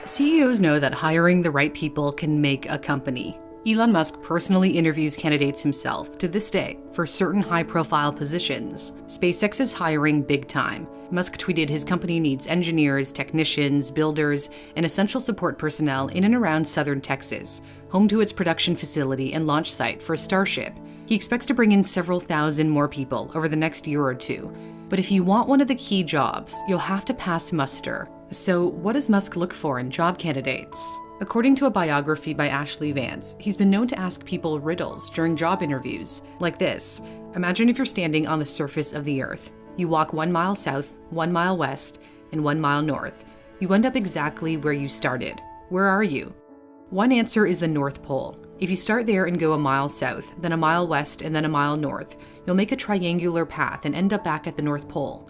CEOs know that hiring the right people can make a company. Elon Musk personally interviews candidates himself to this day for certain high-profile positions. SpaceX is hiring big time. Musk tweeted his company needs engineers, technicians, builders, and essential support personnel in and around southern Texas, home to its production facility and launch site for Starship. He expects to bring in several thousand more people over the next year or two. But if you want one of the key jobs, you'll have to pass muster. So what does Musk look for in job candidates? According to a biography by Ashley Vance, he's been known to ask people riddles during job interviews, like this. Imagine if you're standing on the surface of the Earth. You walk 1 mile south, 1 mile west, and 1 mile north. You end up exactly where you started. Where are you? One answer is the North Pole. If you start there and go a mile south, then a mile west, and then a mile north, you'll make a triangular path and end up back at the North Pole.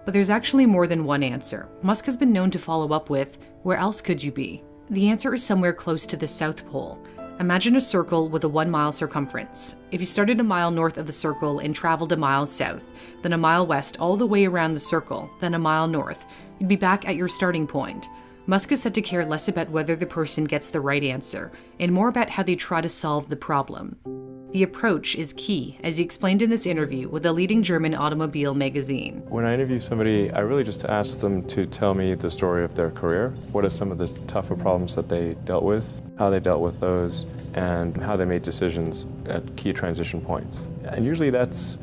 But there's actually more than one answer. Musk has been known to follow up with, where else could you be? The answer is somewhere close to the South Pole. Imagine a circle with a 1 mile circumference. If you started a mile north of the circle and traveled a mile south, then a mile west all the way around the circle, then a mile north, you'd be back at your starting point. Musk is said to care less about whether the person gets the right answer, and more about how they try to solve the problem. The approach is key, as he explained in this interview with a leading German automobile magazine. When I interview somebody, I really just ask them to tell me the story of their career. What are some of the tougher problems that they dealt with, how they dealt with those, and how they made decisions at key transition points. And usually that's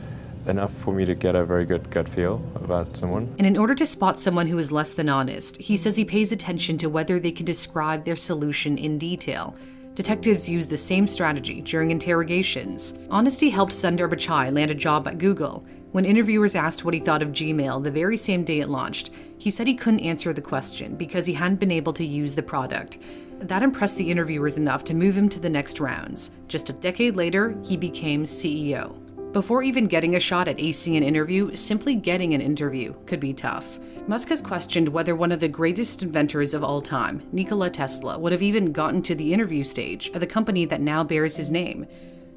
enough for me to get a very good gut feel about someone. And in order to spot someone who is less than honest, he says he pays attention to whether they can describe their solution in detail. Detectives use the same strategy during interrogations. Honesty helped Sundar Pichai land a job at Google. When interviewers asked what he thought of Gmail the very same day it launched, he said he couldn't answer the question because he hadn't been able to use the product. That impressed the interviewers enough to move him to the next rounds. Just a decade later, he became CEO. Before even getting a shot at acing an interview, simply getting an interview could be tough. Musk has questioned whether one of the greatest inventors of all time, Nikola Tesla, would have even gotten to the interview stage at the company that now bears his name.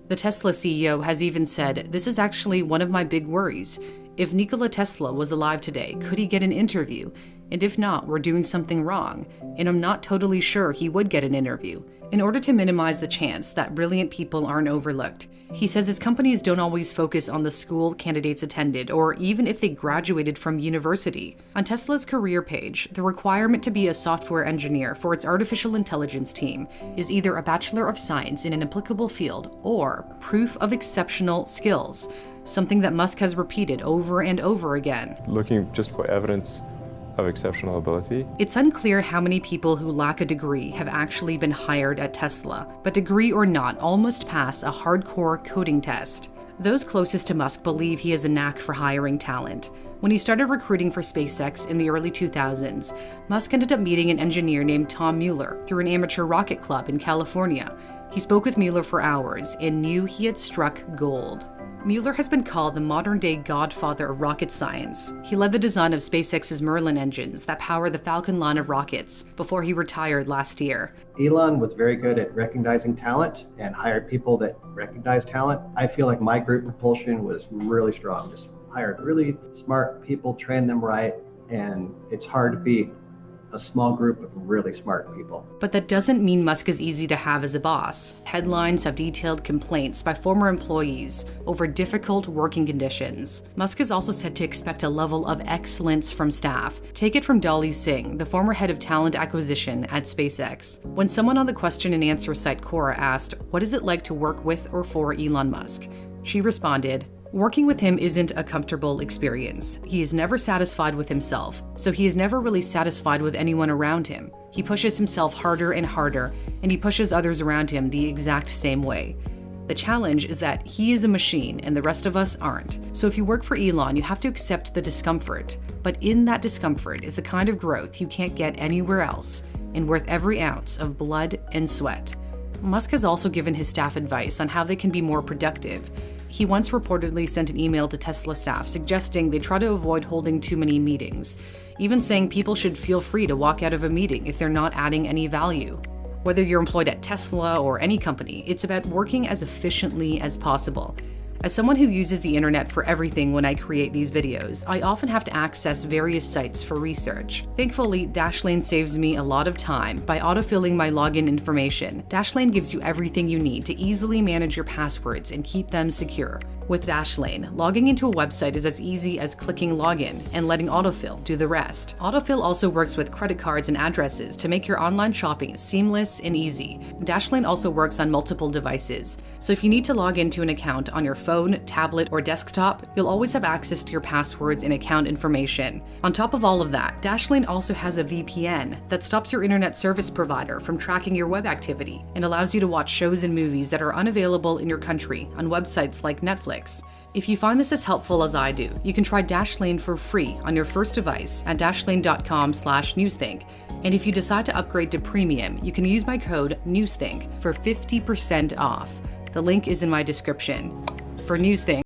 The Tesla CEO has even said, "This is actually one of my big worries. If Nikola Tesla was alive today, could he get an interview? And if not, we're doing something wrong. And I'm not totally sure he would get an interview." In order to minimize the chance that brilliant people aren't overlooked, he says his companies don't always focus on the school candidates attended or even if they graduated from university. On Tesla's career page, the requirement to be a software engineer for its artificial intelligence team is either a Bachelor of Science in an applicable field or proof of exceptional skills, something that Musk has repeated over and over again. Looking just for evidence of exceptional ability. It's unclear how many people who lack a degree have actually been hired at Tesla, but degree or not, all must pass a hardcore coding test. Those closest to Musk believe he has a knack for hiring talent. When he started recruiting for SpaceX in the early 2000s, Musk ended up meeting an engineer named Tom Mueller through an amateur rocket club in California. He spoke with Mueller for hours and knew he had struck gold. Mueller has been called the modern-day godfather of rocket science. He led the design of SpaceX's Merlin engines that power the Falcon line of rockets before he retired last year. Elon was very good at recognizing talent and hired people that recognized talent. I feel like my group propulsion was really strong. Just hired really smart people, trained them right, and it's hard to beat a small group of really smart people. But that doesn't mean Musk is easy to have as a boss. Headlines have detailed complaints by former employees over difficult working conditions. Musk is also said to expect a level of excellence from staff. Take it from Dolly Singh, the former head of talent acquisition at SpaceX. When someone on the question and answer site Quora asked, "What is it like to work with or for Elon Musk?" she responded, "Working with him isn't a comfortable experience. He is never satisfied with himself, so he is never really satisfied with anyone around him. He pushes himself harder and harder, and he pushes others around him the exact same way. The challenge is that he is a machine and the rest of us aren't. So if you work for Elon, you have to accept the discomfort. But in that discomfort is the kind of growth you can't get anywhere else, and worth every ounce of blood and sweat." Musk has also given his staff advice on how they can be more productive. He once reportedly sent an email to Tesla staff suggesting they try to avoid holding too many meetings, even saying people should feel free to walk out of a meeting if they're not adding any value. Whether you're employed at Tesla or any company, it's about working as efficiently as possible. As someone who uses the internet for everything when I create these videos, I often have to access various sites for research. Thankfully, Dashlane saves me a lot of time by autofilling my login information. Dashlane gives you everything you need to easily manage your passwords and keep them secure. With Dashlane, logging into a website is as easy as clicking login and letting autofill do the rest. Autofill also works with credit cards and addresses to make your online shopping seamless and easy. Dashlane also works on multiple devices, so if you need to log into an account on your phone, tablet, or desktop, you'll always have access to your passwords and account information. On top of all of that, Dashlane also has a VPN that stops your internet service provider from tracking your web activity and allows you to watch shows and movies that are unavailable in your country on websites like Netflix. If you find this as helpful as I do, you can try Dashlane for free on your first device at dashlane.com/newsthink. And if you decide to upgrade to premium, you can use my code NEWSTHINK for 50% off. The link is in my description. For Newsthink,